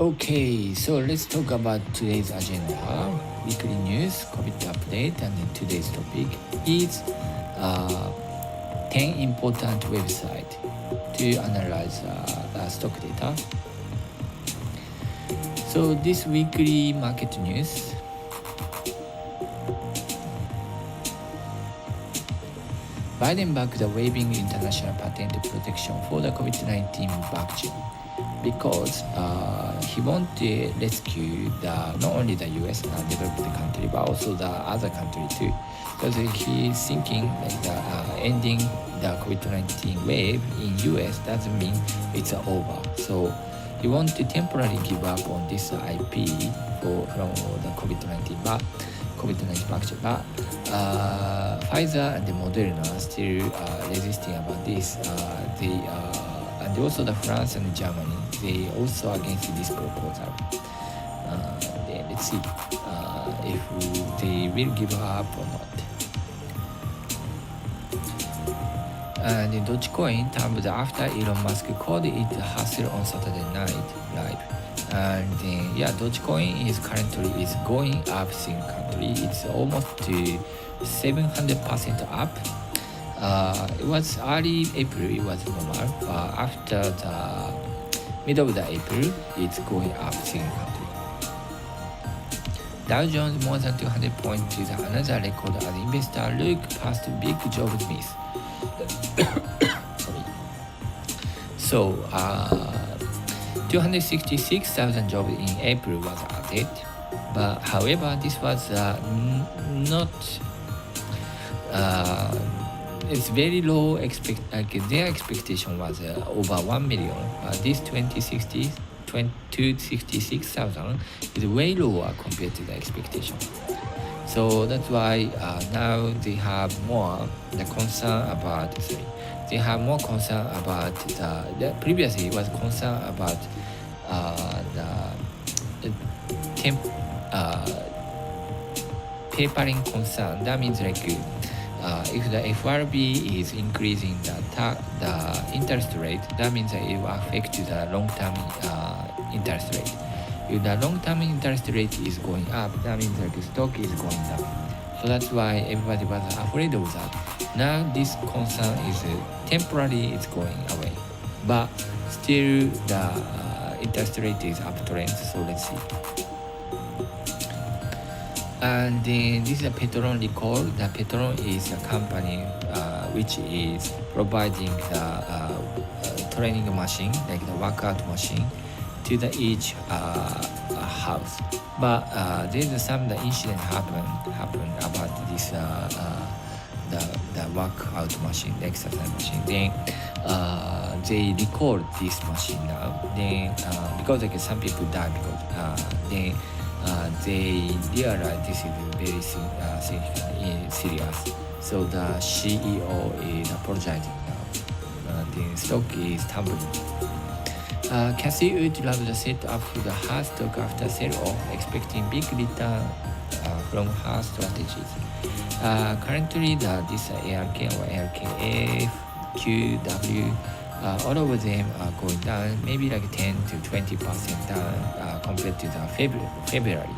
Okay, so let's talk about today's agenda. Weekly news, COVID update, and then today's topic is 10 important websites to analyze the stock data. So this weekly market news. Biden backed the waiving international patent protection for the COVID-19 vaccine because he wants to rescue not only the US developed country but also the other country too. Because he's thinking like ending the COVID-19 wave in US doesn't mean it's over. So he wants to temporarily give up on this IP from the COVID-19 vaccine, but Pfizer and the Moderna are still resisting about this. And also the France and Germany, they also against this proposal. Then let's see if they will give up or not. And Dogecoin tumbled after Elon Musk called it a hustle on Saturday night live. And Dogecoin is currently going up significantly. It's almost to 700% up. It was early April, it was normal, but after the middle of the April, it's going up significantly. Dow Jones more than 200 points is another record as investors look past big jobs miss. Sorry. So 266,000 jobs in April was added, but however this was not it's very low. Their expectation was over 1 million. This 266,000 is way lower compared to the expectation. So that's why now they have more concern about. They have more concern about the previously was concern about papering concern. That means like if the FRB is increasing the interest rate, that means that it will affect the long-term interest rate. If the long-term interest rate is going up, that means that the stock is going down. So that's why everybody was afraid of that. Now this concern is temporarily it's going away, but still the interest rate is uptrend. So let's see. And then this is a Petron recall. The Petron is a company which is providing the training machine, like the workout machine, to each house. But there's some incident happened about this the workout machine, the exercise machine. Then they record this machine now. Then because like some people die because then they realize this is very serious. So the CEO is apologizing now. The stock is tumbling. Cassie would love the set up for the her stock after sell-off, expecting big return from her strategies. Currently, this ARK or ARKF, QW, all of them are going down, maybe like 10 to 20% down compared to the February.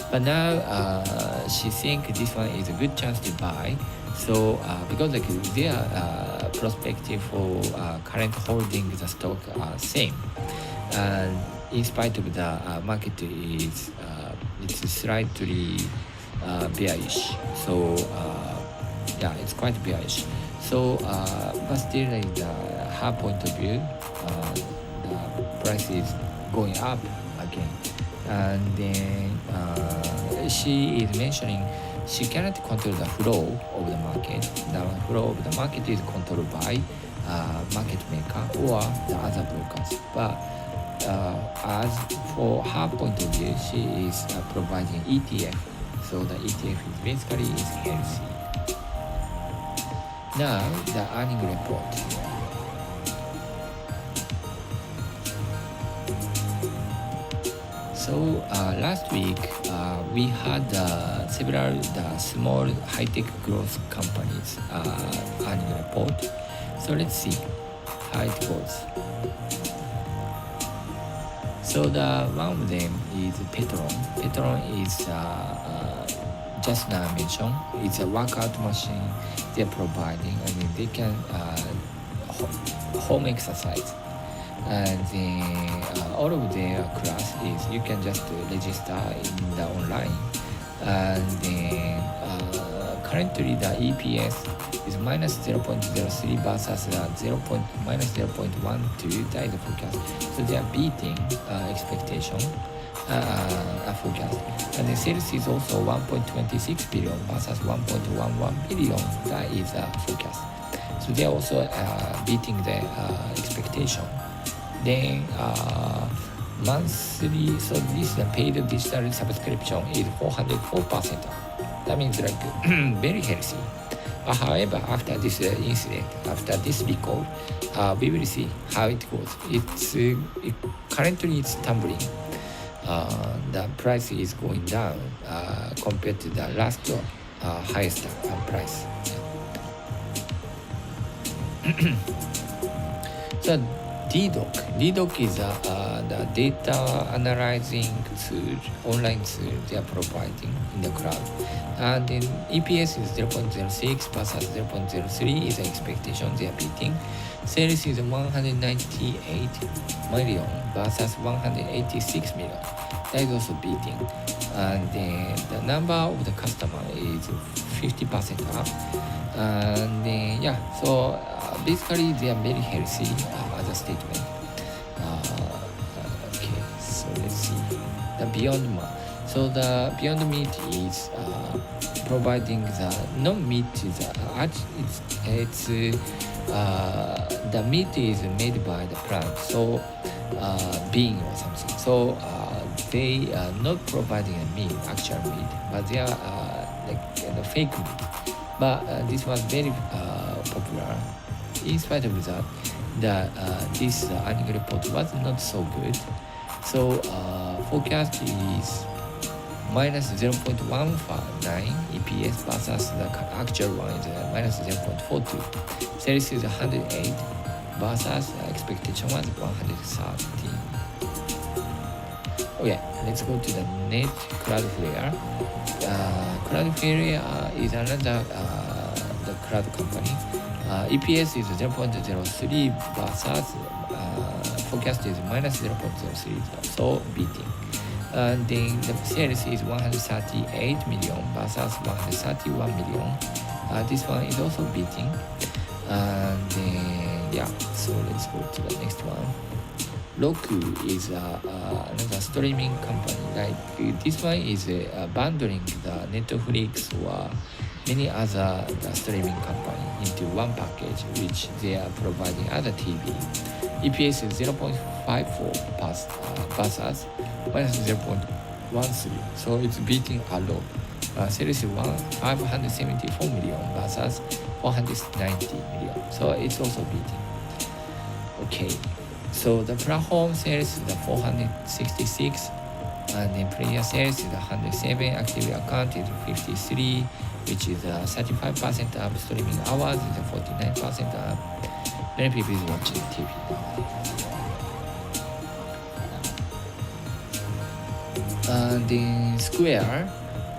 But now she thinks this one is a good chance to buy. So because like their perspective for current holding the stock are same, and in spite of the market is it's slightly bearish. So it's quite bearish. So but still like her point of view, the price is going up again, and then she is mentioning she cannot control the flow of the market. The flow of the market is controlled by market maker or the other brokers. But as for her point of view, she is providing ETF. So the ETF is basically healthy. Now the earning report. So last week we had several small high-tech growth companies earning report. So let's see how it goes. So the one of them is Petron. Petron is just now I mentioned. It's a workout machine they're providing, and they can home exercise. And then all of their class is you can just register in the online. And then currently the EPS is minus 0.03 versus minus 0.12. That is the forecast. So they are beating expectation forecast. And the sales is also 1.26 billion versus 1.11 billion. That is a forecast. So they are also beating the expectation. Then monthly, so this paid digital subscription is 404%. That means like very healthy. However, after this incident, after this recall, we will see how it goes. Currently it's tumbling. The price is going down compared to the last highest price. So DDoc is the data analyzing tool, online tool they are providing in the cloud. And then EPS is 0.06 versus 0.03 is the expectation they are beating. Sales is 198 million versus 186 million. That is also beating. And then the number of the customer is 50% up. And then so basically they are very healthy as a statement. Okay, so let's see the Beyond Meat. So the Beyond Meat is providing the non-meat is it's the meat is made by the plant, so bean or something. So they are not providing a meat, actual meat, but they are like the fake meat. But this was very popular. In spite of that, this annual report was not so good. So forecast is minus 0.159 EPS versus the actual one is minus 0.42. Sales is 108 versus expectation was 113. Okay, let's go to the net Cloudflare. Cloudflare is another the cloud company. EPS is 0.03 versus forecast is minus 0.03, so beating. And then the sales is 138 million versus 131 million. This one is also beating. And then so let's go to the next one. Loku is another streaming company. Like this one is bundling the Netflix or many other streaming company into one package, which they are providing other TV. EPS is 0.54 versus minus 0.13, so it's beating a lot. Sales is 574 million versus 490 million, so it's also beating. Okay, so the platform sales is 466, and then player sales is 107, active account is 53, which is 35% up, streaming hours is 49% up. Many people is watching TV nowadays. And then Square,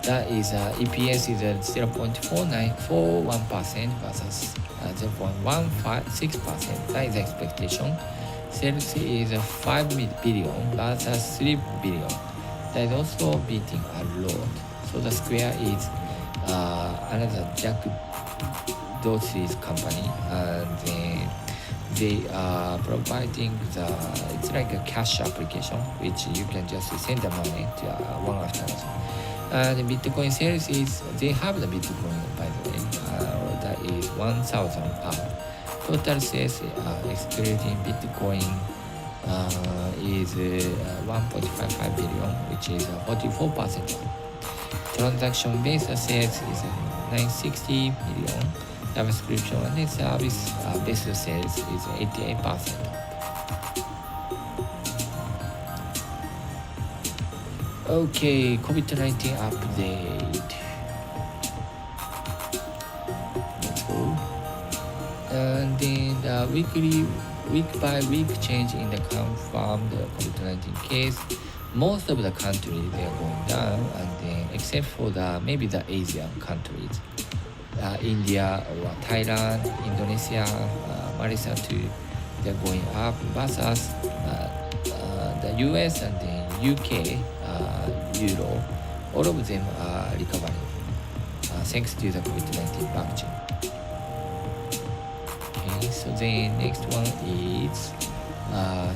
that is EPS is 0.41% versus 0.16%. That is the expectation. Sales is 5 billion versus 3 billion. That is also beating a lot. So the Square is another Jack Dorsey's company, and they are providing it's like a cash application which you can just send the money to one after another. The Bitcoin sales is, they have the Bitcoin by the way, that is 1,000 pounds. Total sales excluding Bitcoin is 1.55 billion, which is 44%. Transaction-based sales is 960 million. Subscription and service-based sales is 88%. Okay, COVID-19 update. Let's go. And then the weekly week by week change in the confirmed COVID-19 case. Most of the countries they are going down, and then except for maybe the Asian countries, India or Thailand, Indonesia, Malaysia too, they're going up versus the US and then UK, Europe, all of them are recovering thanks to the COVID-19 vaccine. Okay, so the next one is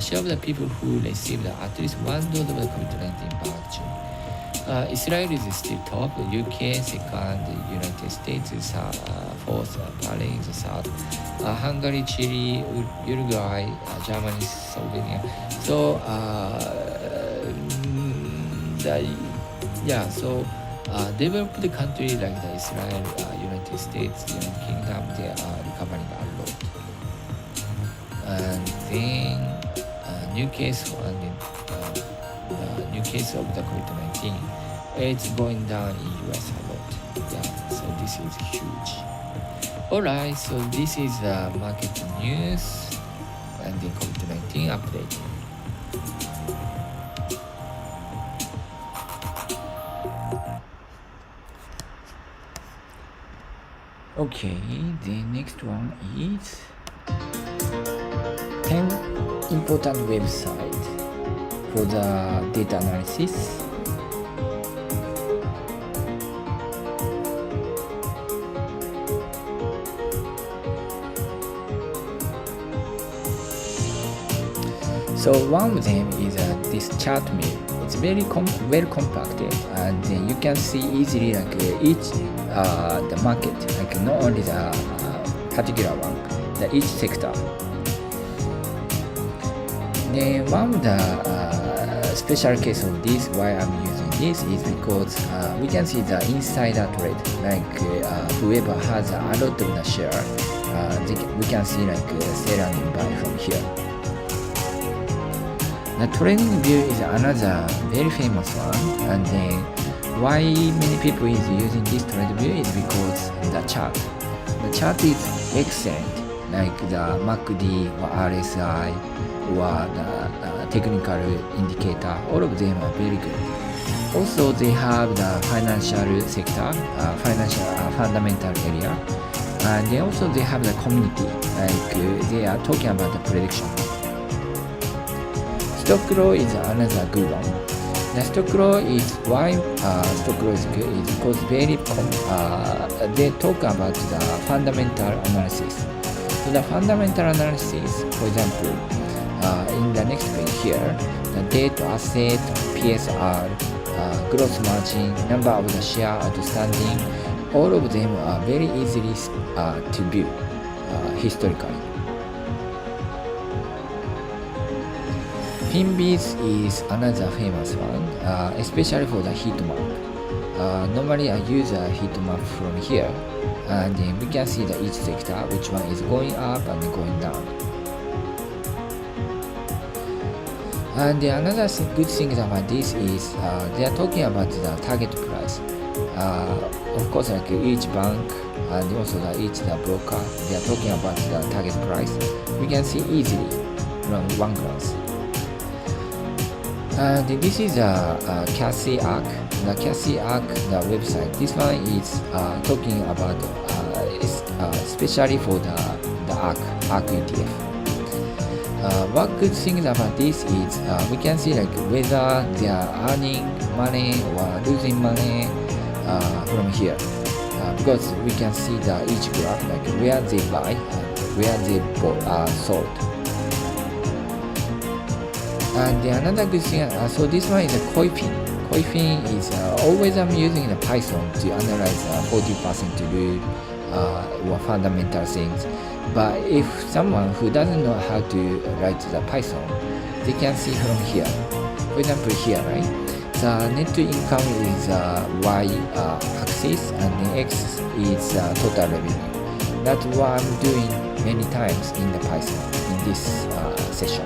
share of the people who received at least one dose of the COVID-19 vaccine. Israel is still top, UK second, United States is fourth, Bahrain is third, Hungary, Chile, Uruguay, Germany, Slovenia. So developed countries like the Israel, United States, United Kingdom, they are recovering a lot. And then new case of the COVID-19, it's going down in US a lot. Yeah, so this is huge. Alright, so this is the market news and the COVID-19 update. Okay, the next one is 10 important websites for the data analysis. So one of them is this chart mill. It's very well compacted, and you can see easily like each the market, like not only the particular one, the each sector. Then one of the special case of this, why I'm using this, is because we can see the insider trade, like whoever has a lot of the share, we can see like sell and buy from here. The trading view is another very famous one, and then why many people is using this trading view is because the chart. The chart is excellent, like the MACD or RSI or the technical indicator. All of them are very good. Also, they have the financial sector, financial fundamental area, and they have the community, like they are talking about the prediction. Stock row is another good one. The stock row is why stock row is good is because they talk about the fundamental analysis. So the fundamental analysis, for example, in the next page here, the debt to asset, PSR, gross margin, number of the share outstanding, all of them are very easily to view historically. Finbiz is another famous one, especially for the heat map. Normally I use a heat map from here, and then we can see the each sector, which one is going up and going down. And another good thing about this is they are talking about the target price. Of course, like each bank and also each broker, they are talking about the target price. We can see easily from one glance. And this is a Cassie Arc. The Cassie Arc, the website. This one is talking about especially for the Arc ETF. What good thing about this is we can see like whether they are earning money or losing money from here, because we can see the each graph, like where they buy and where they sold. And another good thing, so this one is a Koifin. Koifin is always I'm using the Python to analyze 40% rule or fundamental things. But if someone who doesn't know how to write the Python, they can see from here. For example, here, right? The net income is y-axis, and the x is total revenue. That's what I'm doing many times in the Python in this session.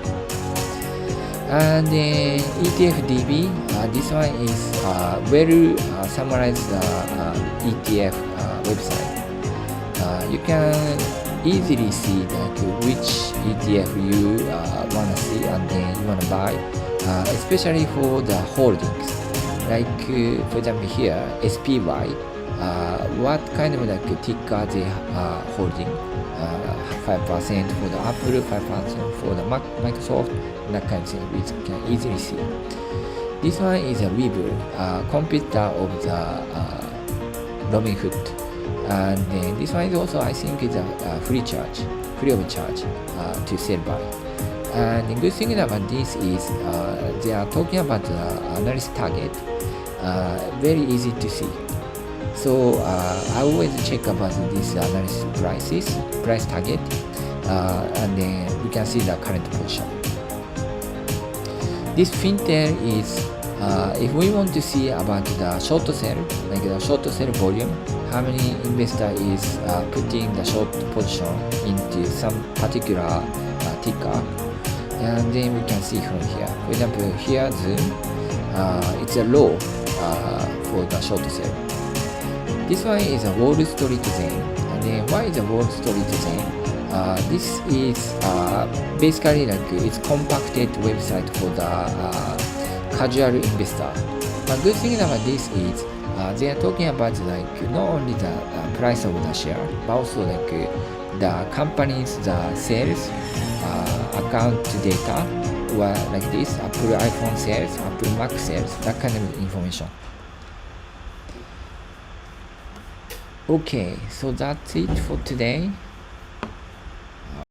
And then Etf Db, this one is well summarized ETF website. You can easily see like which ETF you wanna see and then you wanna buy, especially for the holdings. Like for example here SPY, what kind of like ticker they are holding. 5% for the Apple, 5% for the Microsoft, that kind of thing we can easily see. This one is a Webull, competitor of the Robinhood, and then this one is also I think is a free of charge to sell by. And the good thing about this is they are talking about the analyst target, very easy to see. So I always check about this analysis price target, and then we can see the current position. This fintail is if we want to see about the short sell, like the short sell volume, how many investor is putting the short position into some particular ticker, and then we can see from here. For example, here Zoom, it's a low for the short sell. This one is a Wall Street Zen. And then why is a Wall Street Zen? This is basically like it's compacted website for the casual investor. But good thing about this is they are talking about like not only the price of the share, but also like the company's the sales account data, or like this Apple iPhone sales, Apple Mac sales, that kind of information. Okay, so that's it for today.